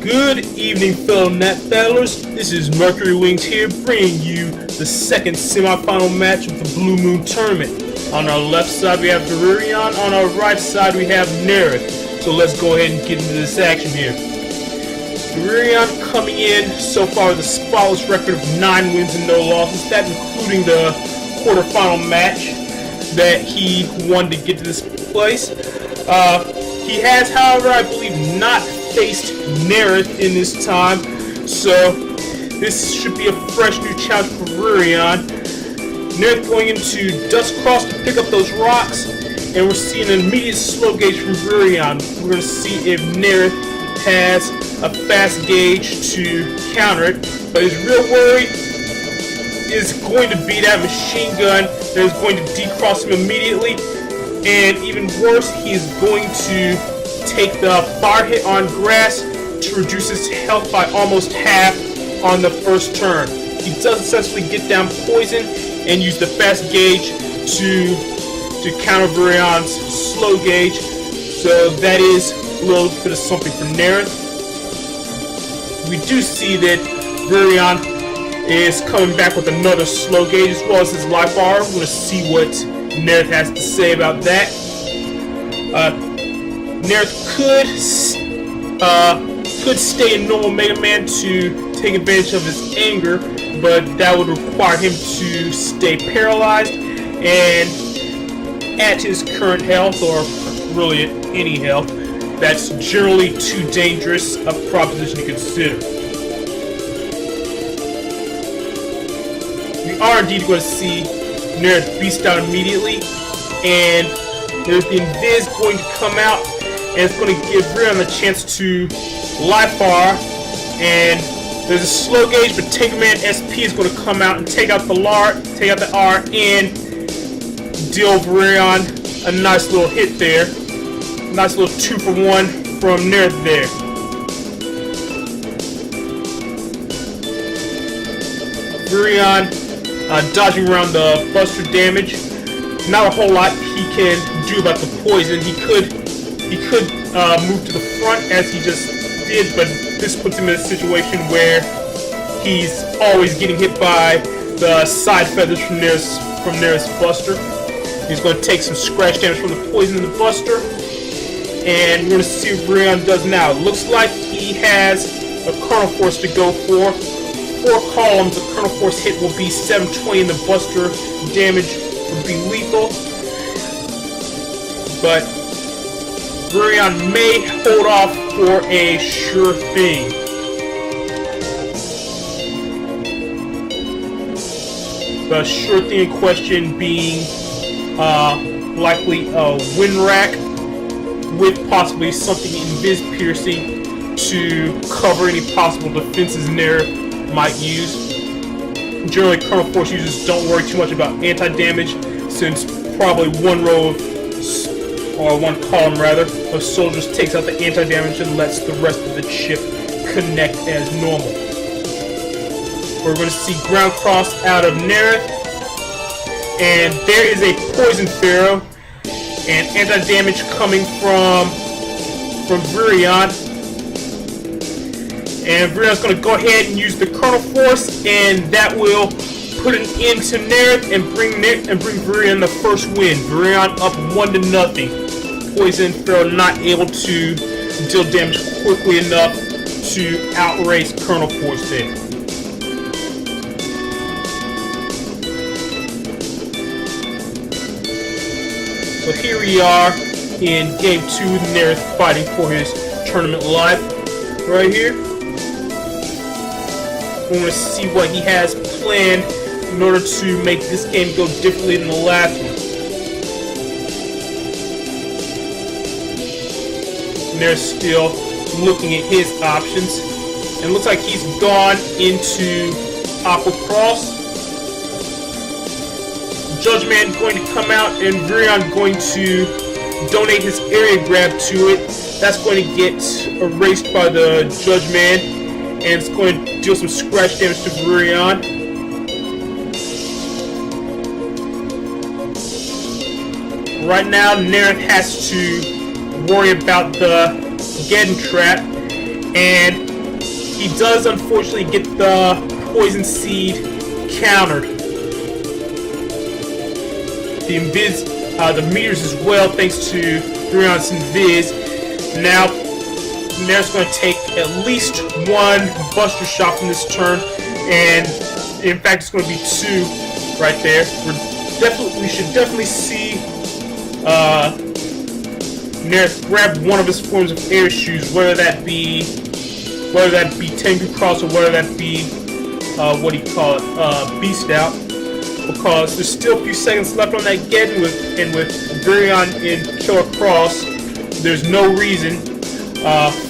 Good evening, fellow Nat Battlers. This is Mercury Wings here, bringing you the second semifinal match of the Blue Moon Tournament. On our left side, we have Virirrion. On our right side, we have Neryth. So let's go ahead and get into this action here. Virirrion coming in so far with a spotless record of 9 wins and no losses. That including the quarterfinal match that he won to get to this place. He has, however, I believe, not faced Neryth in this time, so this should be a fresh new challenge for Virirrion. Neryth going into Dustcross to pick up those rocks, and we're seeing an immediate slow gauge from Virirrion. We're going to see if Neryth has a fast gauge to counter it, but his real worry is going to be that machine gun that is going to decross him immediately, and even worse, he is going to take the fire hit on grass to reduce his health by almost half on the first turn. He does successfully get down poison and use the fast gauge to counter Virirrion's slow gauge, so that is a little bit of something for Neryth. We do see that Virirrion is coming back with another slow gauge as well as his life bar. We're going to see what Neryth has to say about that. Neryth could stay in normal Mega Man to take advantage of his anger, but that would require him to stay paralyzed, and at his current health, or really at any health, that's generally too dangerous a proposition to consider. We are indeed going to see Neryth beast down immediately, and there's the Invis going to come out, and it's going to give Virirrion a chance to life bar, and there's a slow gauge, but Tank Man SP is going to come out and take out the R, and deal Virirrion a nice little hit there. Nice little 2-for-1 from Neryth there. Virirrion dodging around the buster damage. Not a whole lot he can do about the poison. He could move to the front as he just did, but this puts him in a situation where he's always getting hit by the side feathers from Neryth's buster. He's going to take some scratch damage from the poison in the buster, and we're going to see what Virirrion does now. It looks like he has a Kernel Force to go for. 4 columns, the Kernel Force hit will be 720, and the buster damage would be lethal. But Virirrion may hold off for a sure thing. The sure thing in question being likely a wind rack with possibly something invis piercing to cover any possible defenses Neryth might use. Generally, Kernel Force users don't worry too much about anti-damage, since probably one row of, or one column rather, of soldiers takes out the anti-damage and lets the rest of the chip connect as normal. We're going to see Ground Cross out of Neryth, and there is a Poison Pharaoh, and anti-damage coming from Virirrion. And Virirrion's going to go ahead and use the Kernel Force, and that will put an end to Neryth and bring Virirrion the first win. Virirrion up 1-0. Poison Pharaoh not able to deal damage quickly enough to outrace Kernel Force there. So here we are in Game 2 with Neryth fighting for his tournament life. Right here. We want to see what he has planned in order to make this game go differently than the last one. Neryth still looking at his options. And it looks like he's gone into Aqua Cross. Judge Man going to come out and Virirrion going to donate his area grab to it. That's going to get erased by the Judge Man. And it's going to deal some scratch damage to Virirrion. Right now, Neryth has to worry about the Geddon Trap. And he does unfortunately get the Poison Seed countered. The meters as well, thanks to Virirrion's Invis. Now, Neryth's going to take at least one Buster Shot from this turn, and in fact, it's going to be 2 right there. We should definitely see Neryth grab one of his forms of air shoes, whether that be Tengu Cross or whether that be what do you call it, Beast Out. Because there's still a few seconds left on that Geddon, and with Virirrion in Killer Cross, there's no reason,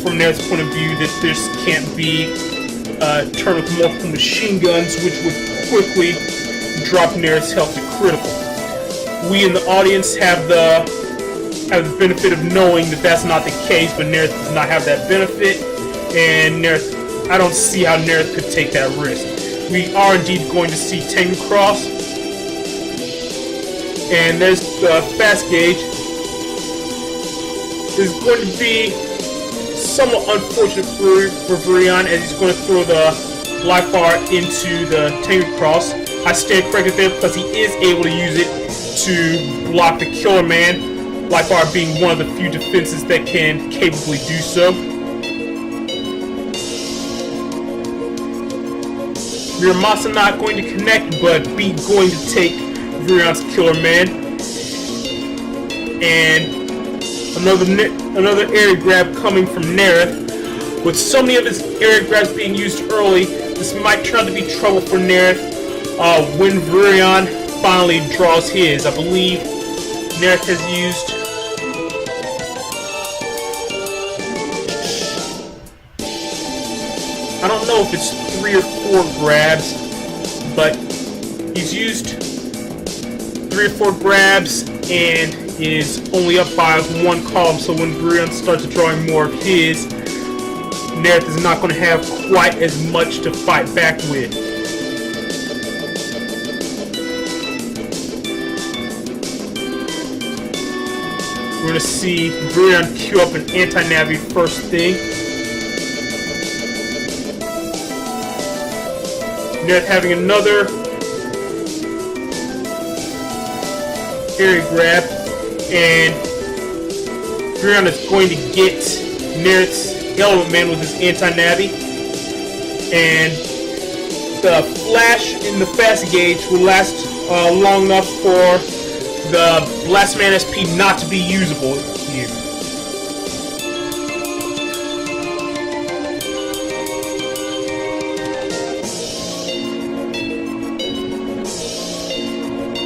from Neryth's point of view, that this can't be a turn with multiple machine guns, which would quickly drop Neryth's health to critical. We in the audience have the benefit of knowing that that's not the case, but Neryth does not have that benefit, and Neryth, I don't see how Neryth could take that risk. We are indeed going to see Tengu Cross. And there's the fast gauge. It's going to be somewhat unfortunate for Virirrion, as he's going to throw the life bar into the Tengu Cross. I stand corrected there because he is able to use it to block the Killer Man. Life bar being one of the few defenses that can capably do so. Miramasa not going to connect, but B going to take Virirrion's Killer Man. And another area grab coming from Neryth. With so many of his area grabs being used early, this might turn out to be trouble for Neryth when Virirrion finally draws his. I believe Neryth has used I don't know if it's 3 or 4 grabs, but he's used 3 or 4 grabs and is only up by 1 column, so when Virirrion starts drawing more of his, Neryth is not going to have quite as much to fight back with. We're going to see Virirrion queue up an anti-navi first thing. Neryth having another area grab, and Virirrion is going to get Neryth's Element Man with his anti-navi, and the flash in the fast gauge will last long enough for the Blast Man SP not to be usable here.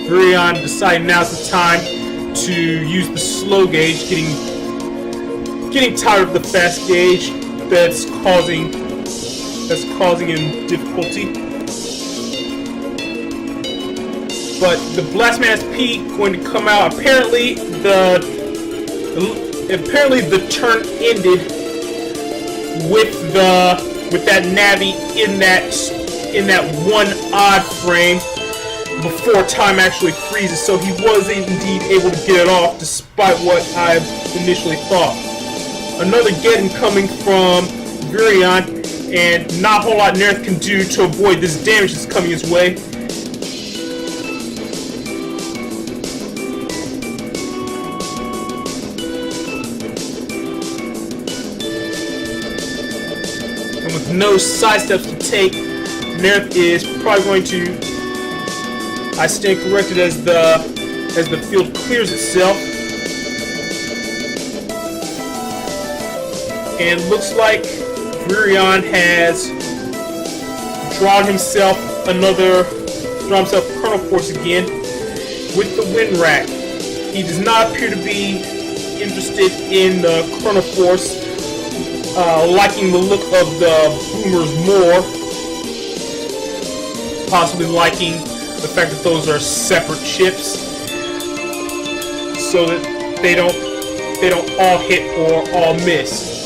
Virirrion deciding now's the time to use the slow gauge, getting tired of the fast gauge that's causing him difficulty. But the Blastman SP going to come out. Apparently the turn ended with that Navi in that one odd frame before time actually freezes, so he was indeed able to get it off despite what I initially thought. Another Geddon coming from Virirrion, and not a whole lot Neryth can do to avoid this damage that's coming his way. And with no side steps to take, Neryth is probably going to, I stand corrected, as the field clears itself. And looks like Virirrion has drawn himself Kernel Force again with the Wind Rack. He does not appear to be interested in the Kernel Force, liking the look of the boomers more, possibly liking the fact that those are separate chips, so that they don't all hit or all miss.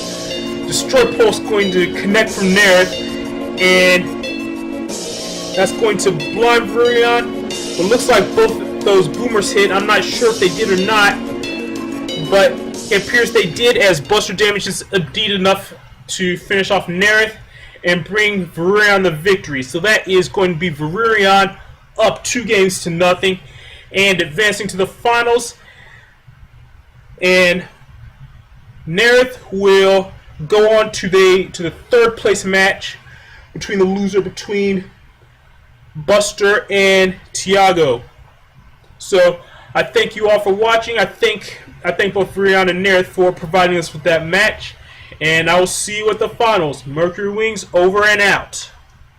Destroy Pulse going to connect from Neryth, and that's going to blind Virirrion. It looks like both those boomers hit. I'm not sure if they did or not, but it appears they did, as Buster damage is indeed enough to finish off Neryth and bring Virirrion the victory. So that is going to be Virirrion up 2-0 and advancing to the finals. And Neryth will go on to the third place match between the loser between Buster and Tiago. So I thank you all for watching. I thank both Virirrion and Neryth for providing us with that match, and I will see you at the finals. Mercury Wings over and out.